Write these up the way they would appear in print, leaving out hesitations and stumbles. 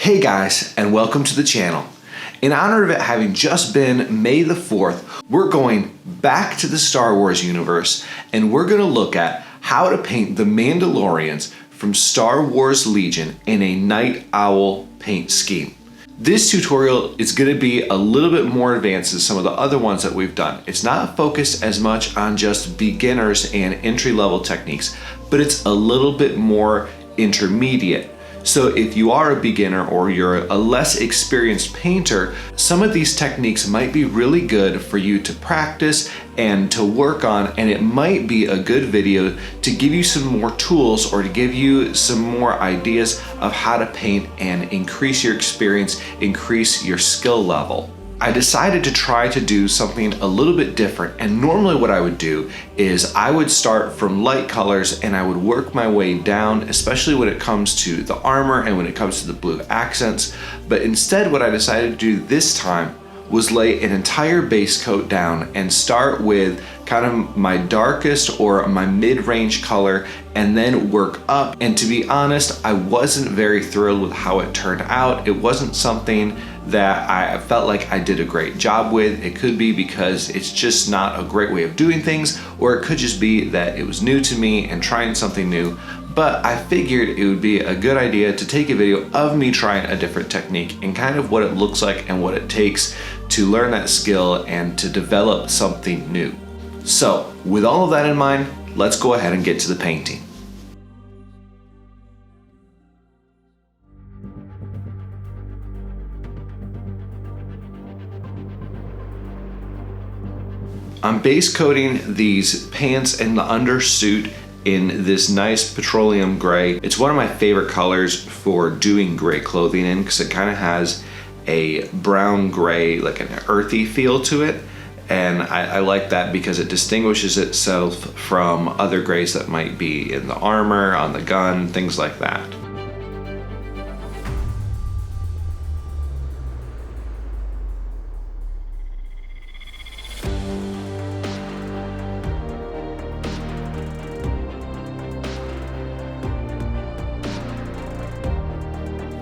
Hey guys, and welcome to the channel. In honor of it having just been May the 4th, we're going back to the Star Wars universe and we're going to look at how to paint the Mandalorians from Star Wars Legion in a Nite Owl paint scheme. This tutorial is going to be a little bit more advanced than some of the other ones that we've done. It's not focused as much on just beginners and entry-level techniques, but it's a little bit more intermediate. So if you are a beginner or you're a less experienced painter, some of these techniques might be really good for you to practice and to work on, and it might be a good video to give you some more tools or to give you some more ideas of how to paint and increase your experience, increase your skill level. I decided to try to do something a little bit different, and normally what I would do is I would start from light colors and I would work my way down, especially when it comes to the armor and when it comes to the blue accents. But instead what I decided to do this time was lay an entire base coat down and start with kind of my darkest or my mid-range color and then work up. And to be honest, I wasn't very thrilled with how it turned out. It wasn't something that I felt like I did a great job with. It could be because it's just not a great way of doing things, or it could just be that it was new to me and trying something new. But I figured it would be a good idea to take a video of me trying a different technique and kind of what it looks like and what it takes to learn that skill and to develop something new. So with all of that in mind, let's go ahead and get to the painting. I'm base coating these pants and the undersuit in this nice petroleum gray. It's one of my favorite colors for doing gray clothing in because it kind of has a brown gray, like an earthy feel to it. And I like that because it distinguishes itself from other grays that might be in the armor, on the gun, things like that.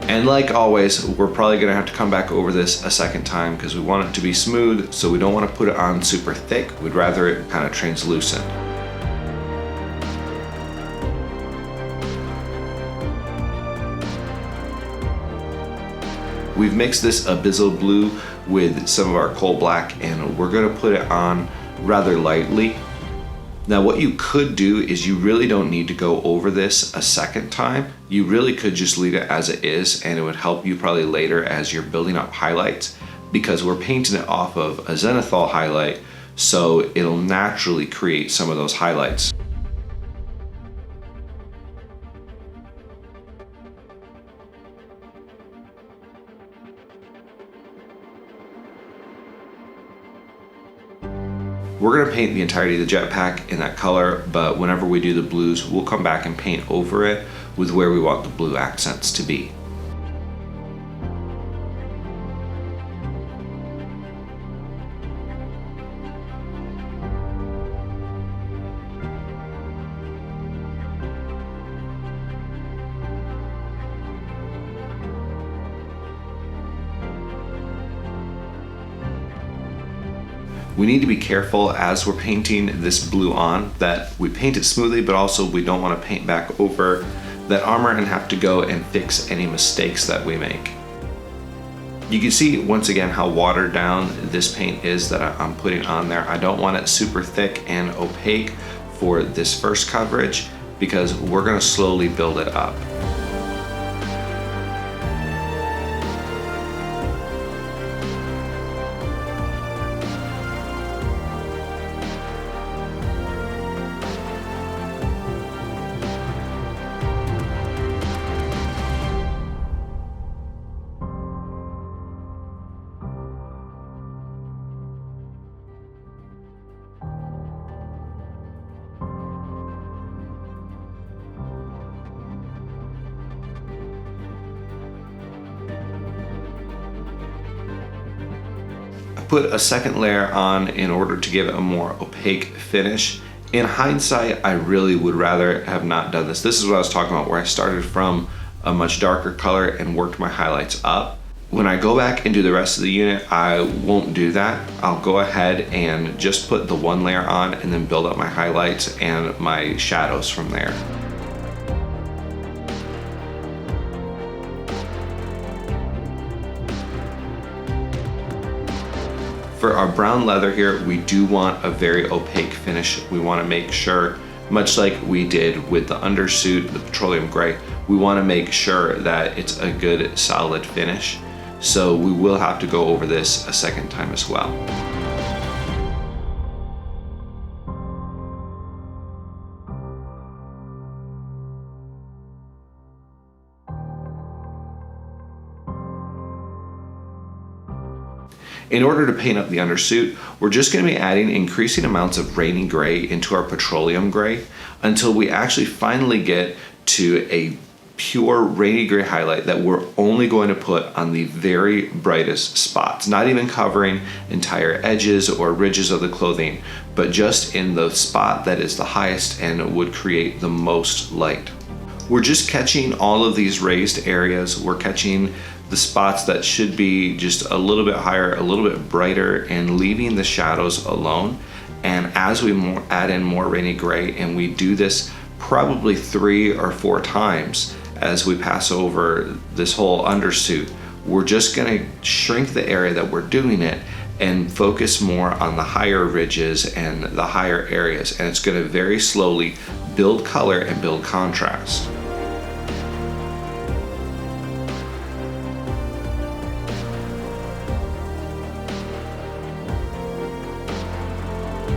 And like always, we're probably gonna have to come back over this a second time because we want it to be smooth, so we don't want to put it on super thick. We'd rather it kind of translucent. We've mixed this Abyssal blue with some of our coal black, and we're gonna put it on rather lightly. Now what you could do is you really don't need to go over this a second time. You really could just leave it as it is, and it would help you probably later as you're building up highlights, because we're painting it off of a zenithal highlight, so it'll naturally create some of those highlights. We're gonna paint the entirety of the jetpack in that color, but whenever we do the blues, we'll come back and paint over it with where we want the blue accents to be. We need to be careful as we're painting this blue on that we paint it smoothly, but also we don't want to paint back over that armor and have to go and fix any mistakes that we make. You can see once again how watered down this paint is that I'm putting on there. I don't want it super thick and opaque for this first coverage because we're going to slowly build it up. Put a second layer on in order to give it a more opaque finish. In hindsight, I really would rather have not done this. This is what I was talking about, where I started from a much darker color and worked my highlights up. When I go back and do the rest of the unit, I won't do that. I'll go ahead and just put the one layer on and then build up my highlights and my shadows from there. For our brown leather here, we do want a very opaque finish. We want to make sure, much like we did with the Undersuit, the Petroleum Gray, we want to make sure that it's a good solid finish. So we will have to go over this a second time as well. In order to paint up the undersuit, we're just going to be adding increasing amounts of rainy gray into our petroleum gray until we actually finally get to a pure rainy gray highlight that we're only going to put on the very brightest spots, not even covering entire edges or ridges of the clothing, but just in the spot that is the highest and would create the most light. We're just catching all of these raised areas. We're catching the spots that should be just a little bit higher, a little bit brighter, and leaving the shadows alone. And as we add in more rainy gray, and we do this probably 3 or 4 times as we pass over this whole undersuit, we're just gonna shrink the area that we're doing it and focus more on the higher ridges and the higher areas. And it's gonna very slowly build color and build contrast.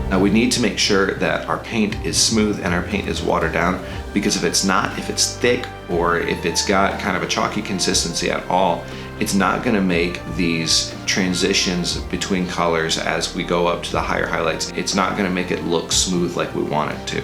Now we need to make sure that our paint is smooth and our paint is watered down, because if it's not, if it's thick, or if it's got kind of a chalky consistency at all, it's not gonna make these transitions between colors as we go up to the higher highlights. It's not gonna make it look smooth like we want it to.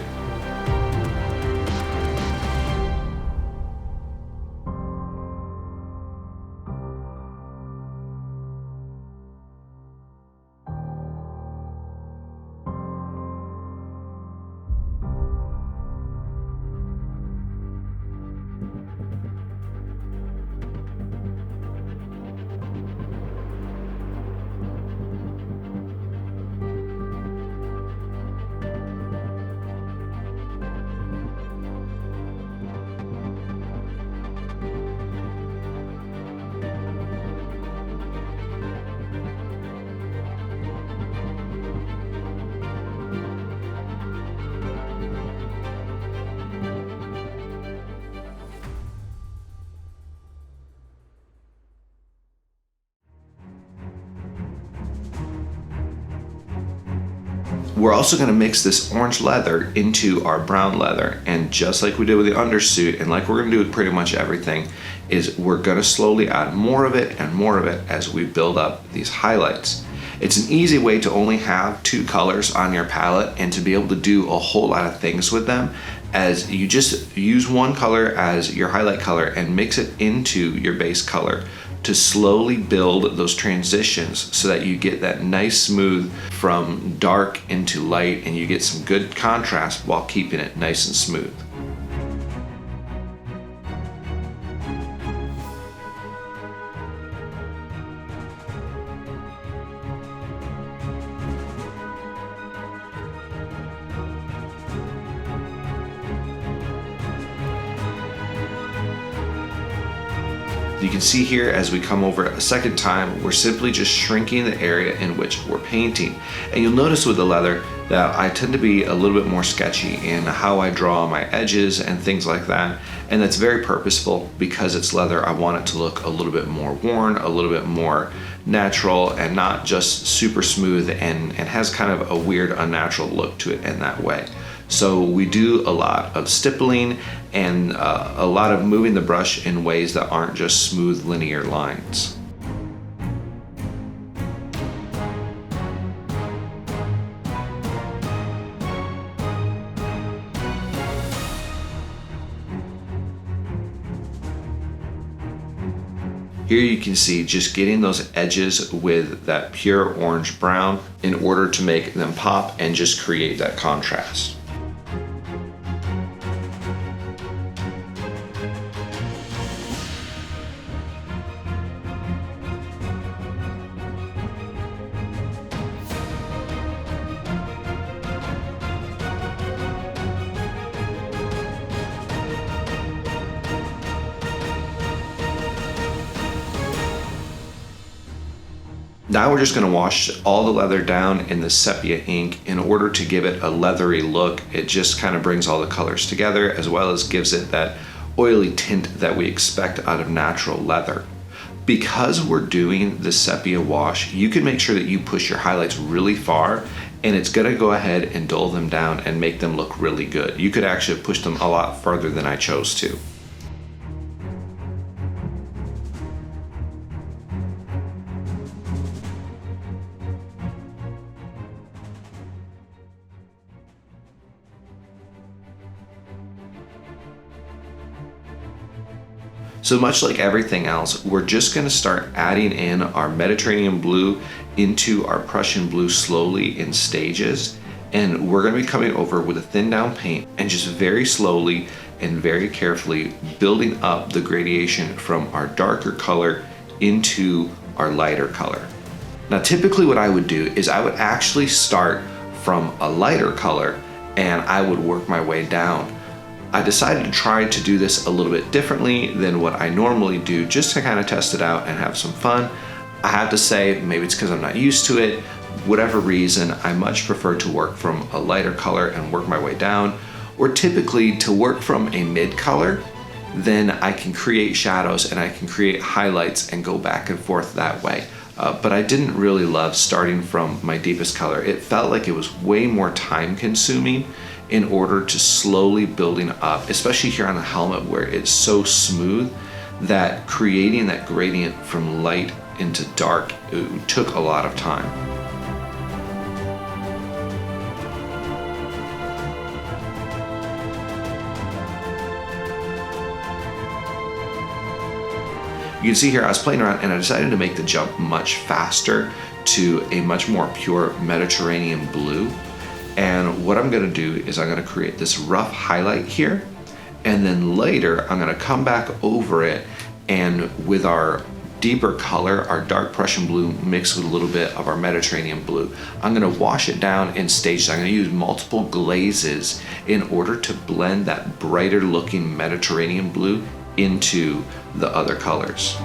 We're also going to mix this orange leather into our brown leather, and just like we did with the undersuit, and like we're going to do with pretty much everything, is we're going to slowly add more of it and more of it as we build up these highlights. It's an easy way to only have 2 colors on your palette and to be able to do a whole lot of things with them, as you just use one color as your highlight color and mix it into your base color to slowly build those transitions so that you get that nice smooth from dark into light, and you get some good contrast while keeping it nice and smooth. You can see here as we come over a second time, we're simply just shrinking the area in which we're painting. And you'll notice with the leather that I tend to be a little bit more sketchy in how I draw my edges and things like that. And that's very purposeful because it's leather. I want it to look a little bit more worn, a little bit more natural, and not just super smooth and has kind of a weird unnatural look to it in that way. So we do a lot of stippling and a lot of moving the brush in ways that aren't just smooth linear lines. Here you can see just getting those edges with that pure orange brown in order to make them pop and just create that contrast. Now we're just going to wash all the leather down in the sepia ink in order to give it a leathery look. It just kind of brings all the colors together, as well as gives it that oily tint that we expect out of natural leather. Because we're doing the sepia wash, you can make sure that you push your highlights really far, and it's going to go ahead and dull them down and make them look really good. You could actually push them a lot further than I chose to. So much like everything else, we're just going to start adding in our Mediterranean blue into our Prussian blue slowly in stages. And we're going to be coming over with a thin down paint and just very slowly and very carefully building up the gradation from our darker color into our lighter color. Now, typically what I would do is I would actually start from a lighter color and I would work my way down. I decided to try to do this a little bit differently than what I normally do, just to kind of test it out and have some fun. I have to say, maybe it's because I'm not used to it, whatever reason, I much prefer to work from a lighter color and work my way down, or typically to work from a mid color. Then I can create shadows and I can create highlights and go back and forth that way. But I didn't really love starting from my deepest color. It felt like it was way more time consuming in order to slowly building up, especially here on the helmet where it's so smooth, that creating that gradient from light into dark, it took a lot of time. You can see here I was playing around and I decided to make the jump much faster to a much more pure Mediterranean blue. And what I'm going to do is I'm going to create this rough highlight here, and then later I'm going to come back over it, and with our deeper color, our dark Prussian blue mixed with a little bit of our Mediterranean blue, I'm going to wash it down in stages. I'm going to use multiple glazes in order to blend that brighter looking Mediterranean blue into the other colors.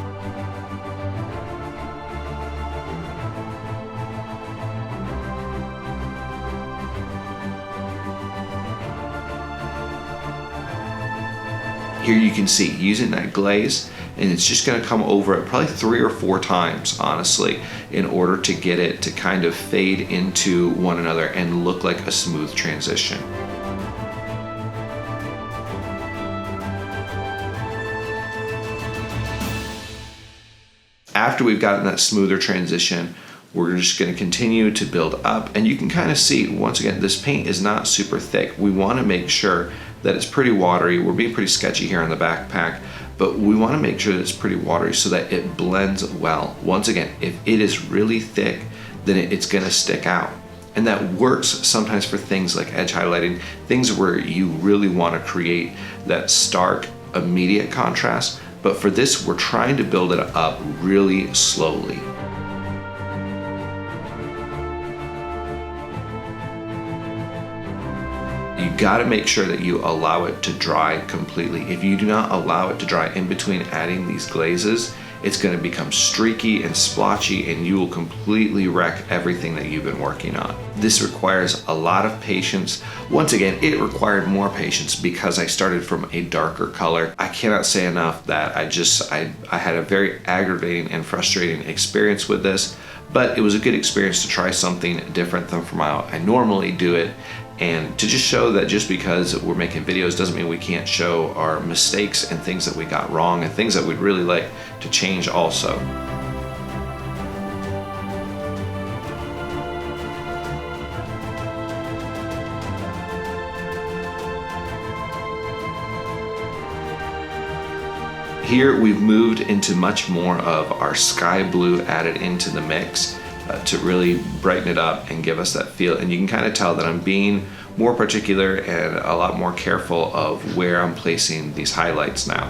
Here you can see using that glaze, and it's just going to come over it probably 3 or 4 times, honestly, in order to get it to kind of fade into one another and look like a smooth transition. After we've gotten that smoother transition, we're just going to continue to build up, and you can kind of see, once again, this paint is not super thick. We want to make sure that it's pretty watery. We're being pretty sketchy here on the backpack, but we want to make sure that it's pretty watery so that it blends well. Once again, if it is really thick, then it's going to stick out. And that works sometimes for things like edge highlighting, things where you really want to create that stark, immediate contrast. But for this, we're trying to build it up really slowly. You got to make sure that you allow it to dry completely. If you do not allow it to dry in between adding these glazes, it's going to become streaky and splotchy, and you will completely wreck everything that you've been working on. This requires a lot of patience. Once again, it required more patience because I started from a darker color. I cannot say enough that I had a very aggravating and frustrating experience with this, but it was a good experience to try something different than from how I normally do it, and to just show that just because we're making videos doesn't mean we can't show our mistakes and things that we got wrong and things that we'd really like to change also. Here we've moved into much more of our sky blue added into the mix to really brighten it up and give us that feel. And you can kind of tell that I'm being more particular and a lot more careful of where I'm placing these highlights now.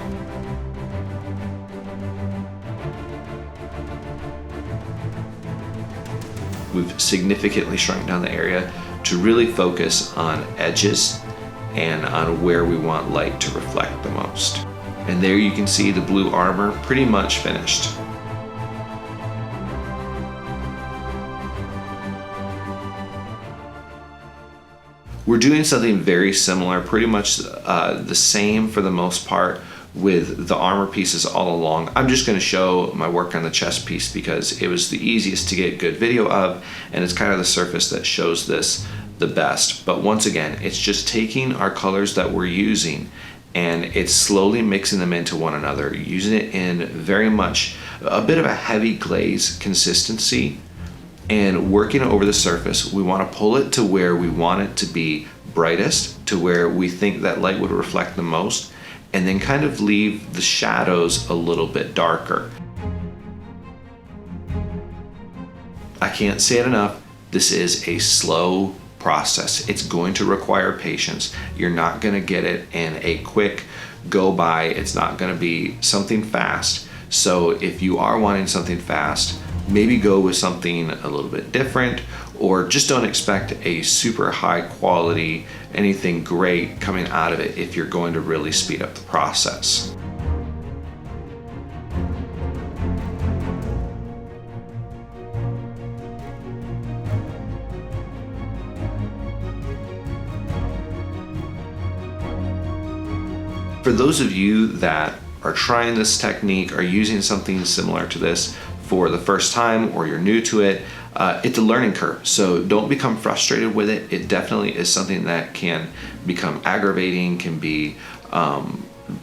We've significantly shrunk down the area to really focus on edges and on where we want light to reflect the most. And there you can see the blue armor pretty much finished. We're doing something very similar, pretty much the same for the most part with the armor pieces all along. I'm just going to show my work on the chest piece because it was the easiest to get good video of, and it's kind of the surface that shows this the best. But once again, it's just taking our colors that we're using and it's slowly mixing them into one another, using it in very much a bit of a heavy glaze consistency and working over the surface. We want to pull it to where we want it to be brightest, to where we think that light would reflect the most, and then kind of leave the shadows a little bit darker. I can't say it enough, this is a slow process. It's going to require patience. You're not going to get it in a quick go by. It's not going to be something fast. So if you are wanting something fast, maybe go with something a little bit different, or just don't expect a super high quality, anything great coming out of it if you're going to really speed up the process. For those of you that are trying this technique, are using something similar to this for the first time, or you're new to it, it's a learning curve. So don't become frustrated with it. It definitely is something that can become aggravating, can be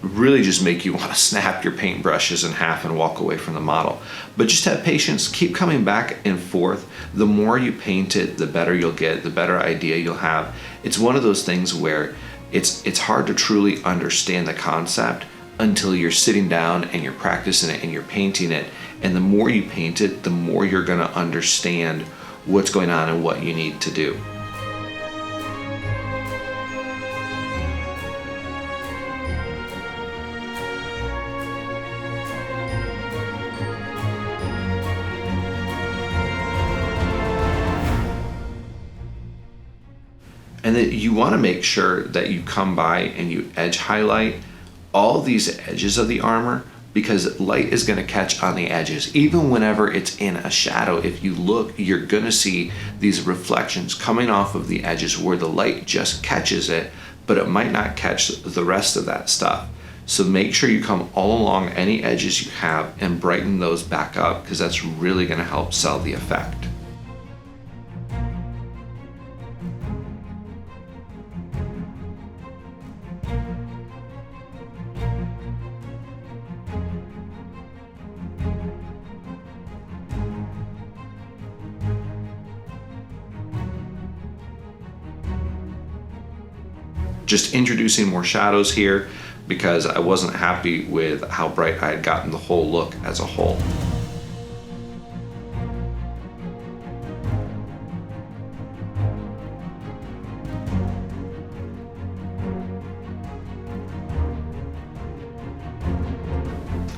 really just make you want to snap your paintbrushes in half and walk away from the model. But just have patience, keep coming back and forth. The more you paint it, the better you'll get, the better idea you'll have. It's one of those things where it's hard to truly understand the concept until you're sitting down and you're practicing it and you're painting it. And the more you paint it, the more you're going to understand what's going on and what you need to do. And that you want to make sure that you come by and you edge highlight all these edges of the armor, because light is going to catch on the edges. Even whenever it's in a shadow, if you look, you're going to see these reflections coming off of the edges where the light just catches it, but it might not catch the rest of that stuff. So make sure you come all along any edges you have and brighten those back up, because that's really going to help sell the effect. Just introducing more shadows here because I wasn't happy with how bright I had gotten the whole look as a whole.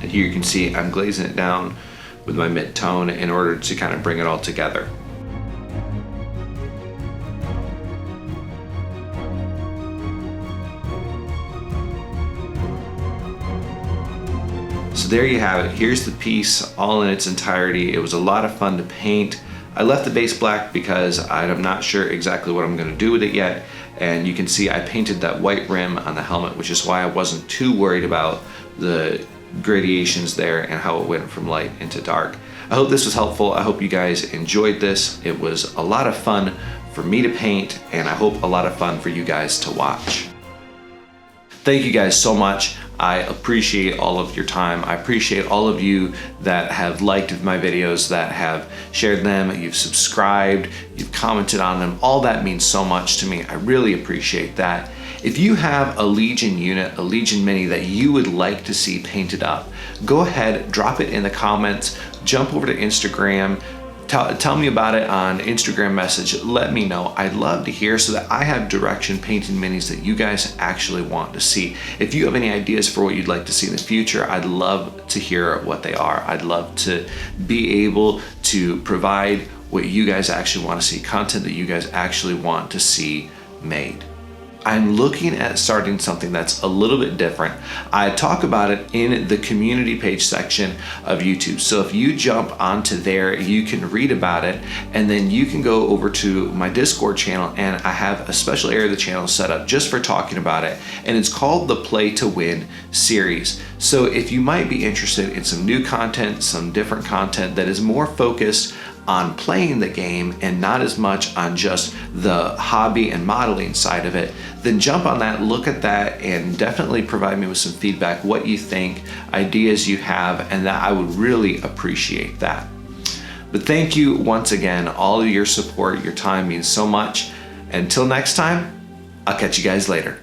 And here you can see I'm glazing it down with my mid-tone in order to kind of bring it all together. So there you have it. Here's the piece all in its entirety. It was a lot of fun to paint. I left the base black because I'm not sure exactly what I'm going to do with it yet. And you can see I painted that white rim on the helmet, which is why I wasn't too worried about the gradations there and how it went from light into dark. I hope this was helpful. I hope you guys enjoyed this. It was a lot of fun for me to paint, and I hope a lot of fun for you guys to watch. Thank you guys so much. I appreciate all of your time. I appreciate all of you that have liked my videos, that have shared them, you've subscribed, you've commented on them. All that means so much to me. I really appreciate that. If you have a Legion unit, a Legion Mini that you would like to see painted up, go ahead, drop it in the comments, jump over to Instagram, tell me about it on Instagram message. Let me know. I'd love to hear so that I have direction painting minis that you guys actually want to see. If you have any ideas for what you'd like to see in the future, I'd love to hear what they are. I'd love to be able to provide what you guys actually want to see, content that you guys actually want to see made. I'm looking at starting something that's a little bit different. I talk about it in the community page section of YouTube. So if you jump onto there, you can read about it, and then you can go over to my Discord channel, and I have a special area of the channel set up just for talking about it, and it's called the Play to Win series. So if you might be interested in some new content, some different content that is more focused on playing the game and not as much on just the hobby and modeling side of it, then jump on that, look at that, and definitely provide me with some feedback, what you think, ideas you have, and that I would really appreciate that. But thank you once again, all of your support, your time means so much. Until next time, I'll catch you guys later.